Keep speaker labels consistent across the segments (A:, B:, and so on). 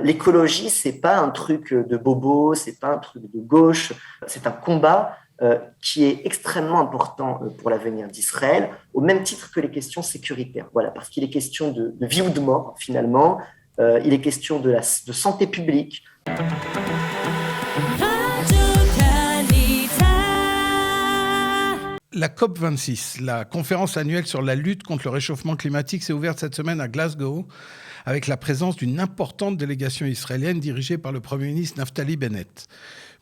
A: L'écologie, c'est pas un truc de bobo, c'est pas un truc de gauche, c'est un combat qui est extrêmement important pour l'avenir d'Israël, au même titre que les questions sécuritaires. Voilà, parce qu'il est question de vie ou de mort, finalement. Il est question de santé publique.
B: La COP26, la conférence annuelle sur la lutte contre le réchauffement climatique, s'est ouverte cette semaine à Glasgow avec la présence d'une importante délégation israélienne dirigée par le Premier ministre Naftali Bennett.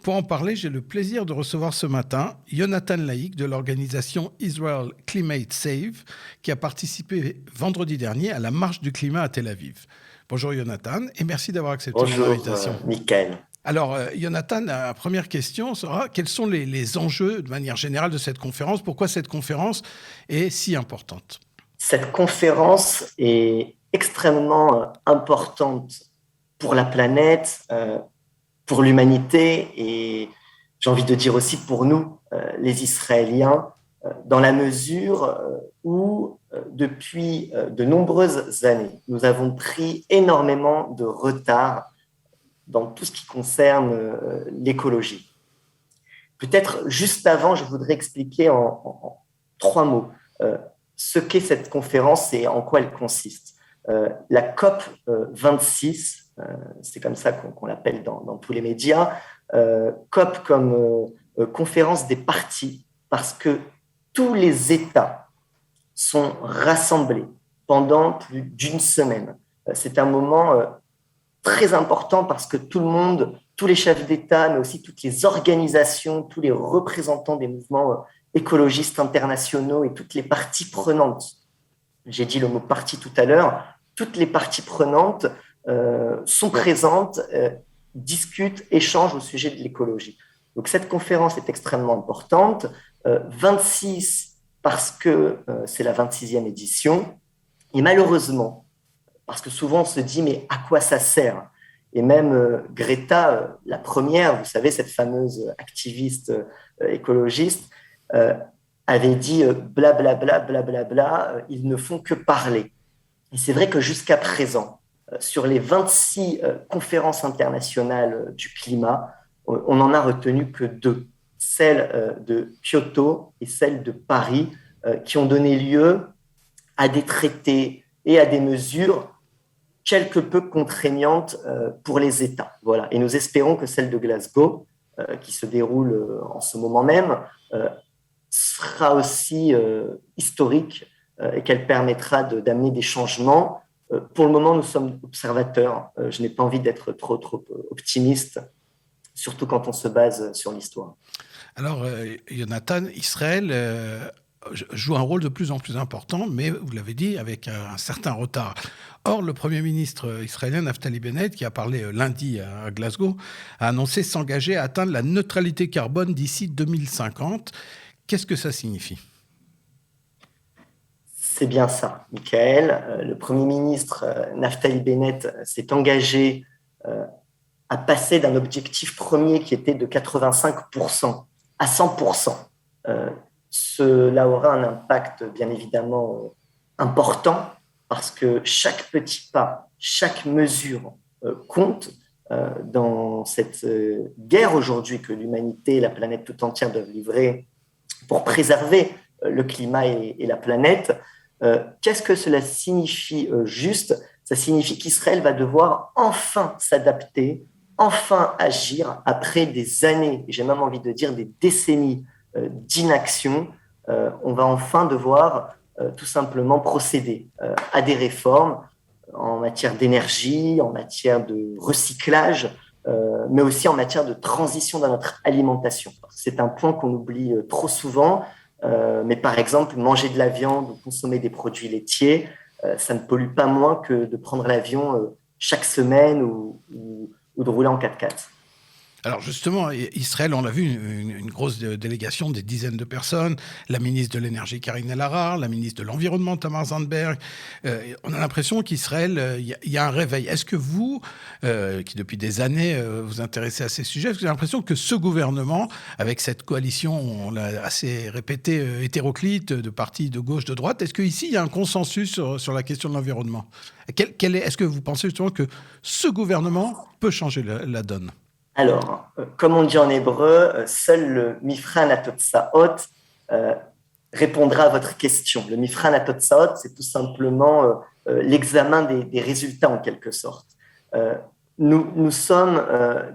B: Pour en parler, j'ai le plaisir de recevoir ce matin Yonatan Laïc de l'organisation Israel Climate Save, qui a participé vendredi dernier à la marche du climat à Tel Aviv. Bonjour Yonatan et merci d'avoir accepté mon
A: Bonjour,
B: invitation.
A: Michael.
B: Alors, Yonatan, la première question sera quels sont les enjeux de manière générale de cette conférence? Pourquoi cette conférence est si importante?
A: Cette conférence est extrêmement importante pour la planète, pour l'humanité et j'ai envie de dire aussi pour nous, les Israéliens, dans la mesure où, depuis de nombreuses années, nous avons pris énormément de retard dans tout ce qui concerne l'écologie. Peut-être juste avant, je voudrais expliquer en 3 mots ce qu'est cette conférence et en quoi elle consiste. La COP 26, c'est comme ça qu'on l'appelle dans tous les médias, COP comme conférence des parties, parce que tous les États sont rassemblés pendant plus d'une semaine. C'est un moment très important parce que tout le monde, tous les chefs d'État, mais aussi toutes les organisations, tous les représentants des mouvements écologistes internationaux et toutes les parties prenantes, j'ai dit le mot partie tout à l'heure, toutes les parties prenantes sont présentes, discutent, échangent au sujet de l'écologie. Donc cette conférence est extrêmement importante. 26 parce que c'est la 26e édition. Et malheureusement, parce que souvent on se dit mais à quoi ça sert? Et même Greta, la première, vous savez, cette fameuse activiste écologiste, avait dit blablabla, blablabla, ils ne font que parler. Et c'est vrai que jusqu'à présent, sur les 26 conférences internationales du climat, on n'en a retenu que 2, celle de Kyoto et celle de Paris, qui ont donné lieu à des traités et à des mesures quelque peu contraignantes pour les États. Voilà. Et nous espérons que celle de Glasgow, qui se déroule en ce moment même, sera aussi historique et qu'elle permettra d'amener des changements. Pour le moment, nous sommes observateurs. Je n'ai pas envie d'être trop optimiste, surtout quand on se base sur l'histoire.
B: Alors, Yonatan, Israël joue un rôle de plus en plus important, mais vous l'avez dit, avec un certain retard. Or, le Premier ministre israélien Naftali Bennett, qui a parlé lundi à Glasgow, a annoncé s'engager à atteindre la neutralité carbone d'ici 2050. Qu'est-ce que ça signifie?
A: C'est bien ça, Michael. Le Premier ministre Naftali Bennett s'est engagé à passer d'un objectif premier qui était de 85% à 100%. Cela aura un impact bien évidemment important parce que chaque petit pas, chaque mesure compte dans cette guerre aujourd'hui que l'humanité et la planète tout entière doivent livrer pour préserver le climat et la planète. Qu'est-ce que cela signifie juste? Ça signifie qu'Israël va devoir enfin s'adapter, enfin agir après des années, et j'ai même envie de dire des décennies d'inaction. On va enfin devoir tout simplement procéder à des réformes en matière d'énergie, en matière de recyclage, mais aussi en matière de transition dans notre alimentation. C'est un point qu'on oublie trop souvent, mais par exemple, manger de la viande ou consommer des produits laitiers, ça ne pollue pas moins que de prendre l'avion chaque semaine ou de rouler en 4x4.
B: Alors justement, Israël, on l'a vu, une grosse délégation, des dizaines de personnes, la ministre de l'Énergie Karine El-Ahrar, la ministre de l'Environnement Tamar Zandberg. On a l'impression qu'Israël, il y a un réveil. Est-ce que vous, qui depuis des années vous intéressez à ces sujets, est-ce que vous avez l'impression que ce gouvernement, avec cette coalition, on l'a assez répété, hétéroclite, de partis de gauche, de droite, est-ce qu'ici, il y a un consensus sur la question de l'environnement? Est-ce que vous pensez justement que ce gouvernement peut changer la donne?
A: Alors, comme on dit en hébreu, seul le Mifran Atotsaot euh, répondra à votre question. Le Mifran Atotsaot, c'est tout simplement l'examen des résultats en quelque sorte. Euh, nous sommes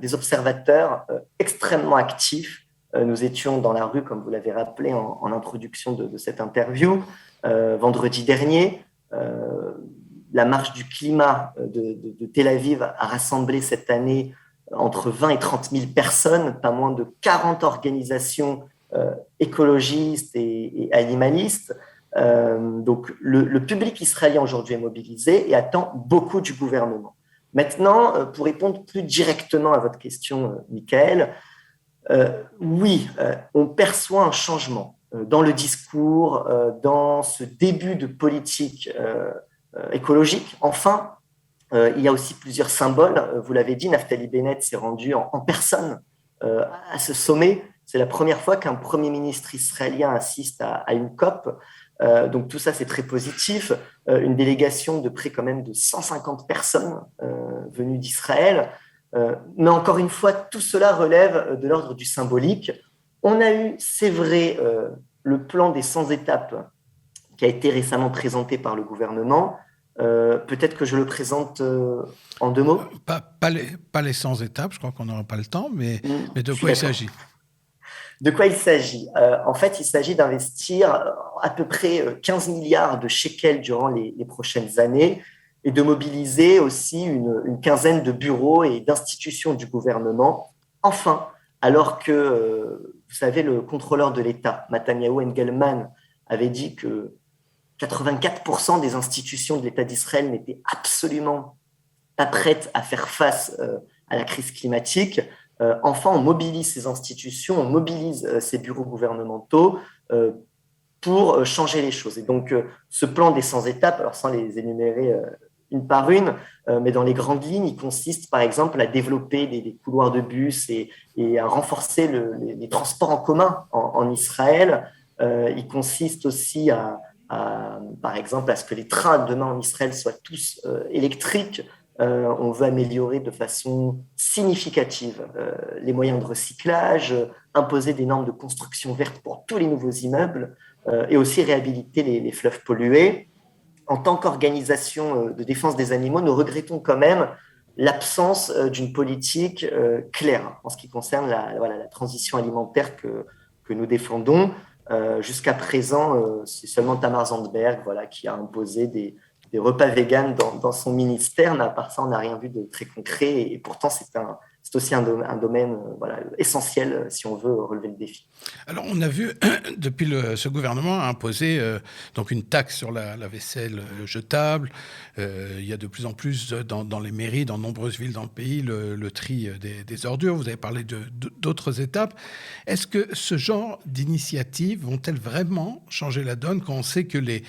A: des observateurs extrêmement actifs. Nous étions dans la rue, comme vous l'avez rappelé en introduction de cette interview, vendredi dernier. La marche du climat de Tel Aviv a rassemblé cette année entre 20 et 30 000 personnes, pas moins de 40 organisations écologistes et animalistes. Donc le public israélien aujourd'hui est mobilisé et attend beaucoup du gouvernement. Maintenant, pour répondre plus directement à votre question, Michael, oui, on perçoit un changement dans le discours, dans ce début de politique écologique. Enfin, il y a aussi plusieurs symboles. Vous l'avez dit, Naftali Bennett s'est rendu en personne à ce sommet. C'est la première fois qu'un Premier ministre israélien assiste à une COP. Donc tout ça, c'est très positif. Une délégation de près quand même de 150 personnes venues d'Israël. Mais encore une fois, tout cela relève de l'ordre du symbolique. On a eu, c'est vrai, le plan des 100 étapes qui a été récemment présenté par le gouvernement. Peut-être que je le présente en deux mots.
B: Pas les 100 étapes, je crois qu'on n'aura pas le temps, mais de
A: Je suis
B: quoi il
A: d'accord.
B: s'agit?
A: De quoi il s'agit? En fait, il s'agit d'investir à peu près 15 milliards de shekels durant les prochaines années et de mobiliser aussi une quinzaine de bureaux et d'institutions du gouvernement. Enfin, alors que, vous savez, le contrôleur de l'État, Mataniaou Engelman, avait dit que 84% des institutions de l'État d'Israël n'étaient absolument pas prêtes à faire face à la crise climatique. Enfin, on mobilise ces institutions, on mobilise ces bureaux gouvernementaux pour changer les choses. Et donc, ce plan des 100 étapes, alors sans les énumérer une par une, mais dans les grandes lignes, il consiste par exemple à développer des couloirs de bus et à renforcer les transports en commun en Israël. Il consiste aussi par exemple, à ce que les trains demain en Israël soient tous électriques. On veut améliorer de façon significative les moyens de recyclage, imposer des normes de construction verte pour tous les nouveaux immeubles et aussi réhabiliter les fleuves pollués. En tant qu'organisation de défense des animaux, nous regrettons quand même l'absence d'une politique claire en ce qui concerne la transition alimentaire que nous défendons. Jusqu'à présent, c'est seulement Tamar Zandberg qui a imposé des repas véganes dans son ministère, mais à part ça, on n'a rien vu de très concret. Et pourtant, c'est aussi un domaine essentiel si on veut relever le défi.
B: Alors, on a vu, depuis ce gouvernement a imposé donc une taxe sur la vaisselle jetable. Il y a de plus en plus dans les mairies, dans de nombreuses villes dans le pays, le tri des ordures. Vous avez parlé d'autres étapes. Est-ce que ce genre d'initiatives vont-elles vraiment changer la donne quand on sait que les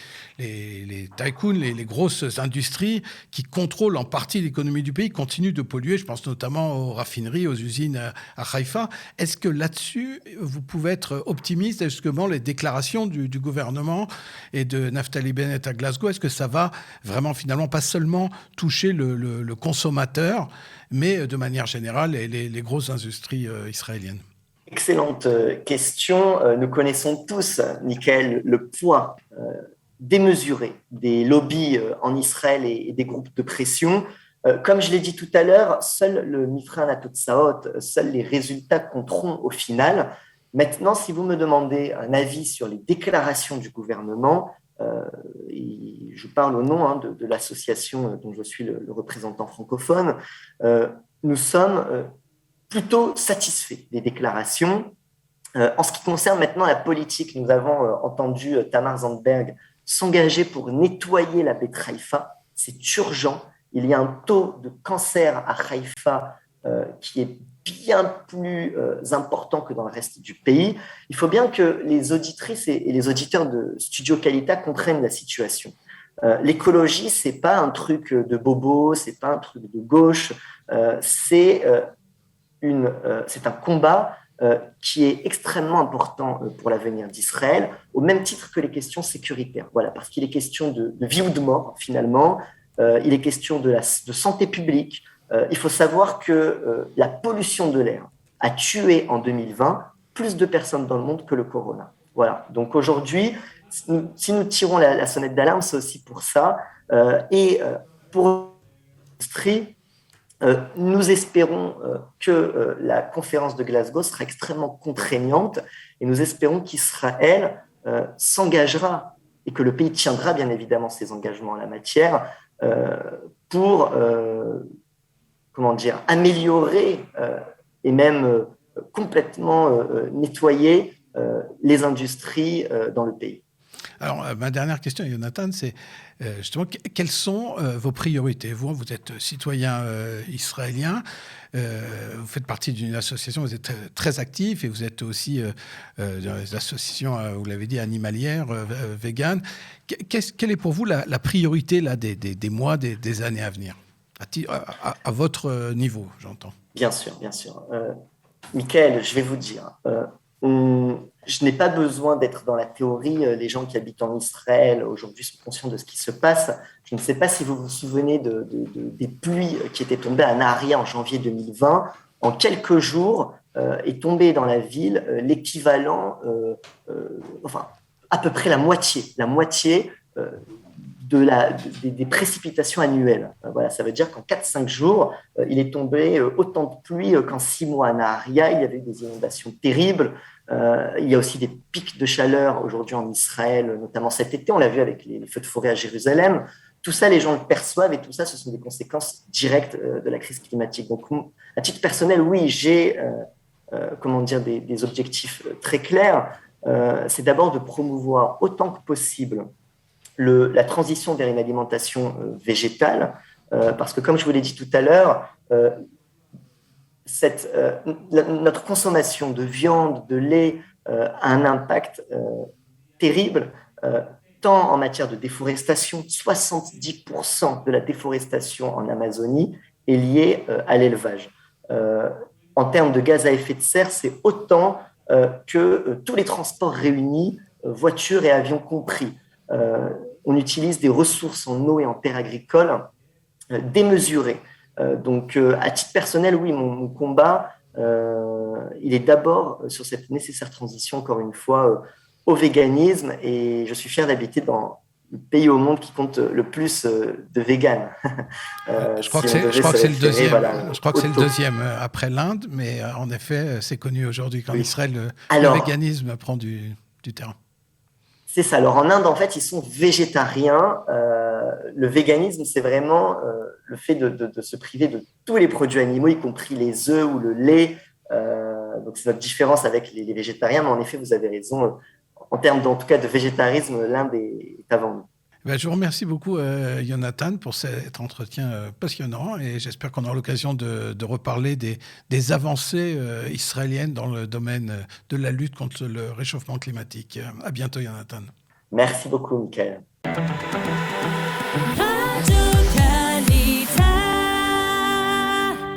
B: tycoons, les grosses industries qui contrôlent en partie l'économie du pays continuent de polluer? Je pense notamment aux raffineries, aux usines à Haïfa. Est-ce que là-dessus, vous pouvez être optimiste? Justement, les déclarations du gouvernement et de Naftali Bennett à Glasgow, est-ce que ça va vraiment finalement pas seulement toucher le consommateur, mais de manière générale les grosses industries israéliennes?
A: Excellente question. Nous connaissons tous, Michael, le poids démesuré des lobbies en Israël et des groupes de pression. Comme je l'ai dit tout à l'heure, seul le Mifran Atotsaot, seuls les résultats compteront au final. Maintenant, si vous me demandez un avis sur les déclarations du gouvernement, et je parle au nom de l'association dont je suis le représentant francophone, nous sommes plutôt satisfaits des déclarations. En ce qui concerne maintenant la politique, nous avons entendu Tamar Zandberg s'engager pour nettoyer la baie de Haïfa. C'est urgent. Il y a un taux de cancer à Haïfa qui est bien plus important que dans le reste du pays. Il faut bien que les auditrices et les auditeurs de Studio Kalita comprennent la situation. L'écologie, c'est pas un truc de bobo, c'est pas un truc de gauche, c'est un combat qui est extrêmement important pour l'avenir d'Israël, au même titre que les questions sécuritaires. Voilà, parce qu'il est question de vie ou de mort, finalement. Il est question de santé publique. Il faut savoir que la pollution de l'air a tué en 2020 plus de personnes dans le monde que le corona. Voilà. Donc aujourd'hui, si nous tirons la sonnette d'alarme, c'est aussi pour ça. Pour l'industrie, nous espérons que la conférence de Glasgow sera extrêmement contraignante et nous espérons qu'Israël s'engagera et que le pays tiendra bien évidemment ses engagements en la matière pour améliorer et même complètement nettoyer les industries dans le pays.
B: Alors, ma dernière question, Jonathan, c'est justement, quelles sont vos priorités? Vous êtes citoyen israélien, vous faites partie d'une association, vous êtes très actif et vous êtes aussi dans les associations, vous l'avez dit, animalières, véganes. Quelle est pour vous la priorité là, des mois, des années à venir, à votre niveau, j'entends?
A: Bien sûr, bien sûr. Michael, je vais vous dire, je n'ai pas besoin d'être dans la théorie. Les gens qui habitent en Israël aujourd'hui sont conscients de ce qui se passe. Je ne sais pas si vous vous souvenez des pluies qui étaient tombées à Naharia en janvier 2020. En quelques jours, est tombé dans la ville l'équivalent, à peu près la moitié des précipitations annuelles. Voilà, ça veut dire qu'en 4-5 jours, il est tombé autant de pluie qu'en 6 mois à Naharia. Il y avait eu des inondations terribles. Il y a aussi des pics de chaleur aujourd'hui en Israël, notamment cet été. On l'a vu avec les feux de forêt à Jérusalem. Tout ça, les gens le perçoivent et tout ça, ce sont des conséquences directes de la crise climatique. Donc, à titre personnel, oui, j'ai des objectifs très clairs. C'est d'abord de promouvoir autant que possible la transition vers une alimentation végétale, parce que comme je vous l'ai dit tout à l'heure, notre consommation de viande, de lait a un impact terrible, tant en matière de déforestation. 70% de la déforestation en Amazonie est liée à l'élevage. En termes de gaz à effet de serre, c'est autant que tous les transports réunis, voitures et avions compris. On utilise des ressources en eau et en terres agricoles démesurées. Donc, à titre personnel, oui, mon combat, il est d'abord sur cette nécessaire transition, encore une fois, au véganisme. Et je suis fier d'habiter dans le pays au monde qui compte le plus de véganes.
B: Je crois que c'est le deuxième. Je crois que c'est le deuxième après l'Inde, mais en effet, c'est connu aujourd'hui qu'en Israël, le véganisme prend du terrain.
A: C'est ça. Alors, en Inde, en fait, ils sont végétariens. Le véganisme, c'est vraiment le fait de se priver de tous les produits animaux, y compris les œufs ou le lait. Donc, c'est notre différence avec les végétariens. Mais en effet, vous avez raison. En termes, en tout cas, de végétarisme, l'Inde est avant nous.
B: Je vous remercie beaucoup, Jonathan, pour cet entretien passionnant et j'espère qu'on aura l'occasion de reparler des avancées israéliennes dans le domaine de la lutte contre le réchauffement climatique. À bientôt, Jonathan.
A: Merci beaucoup, Michael.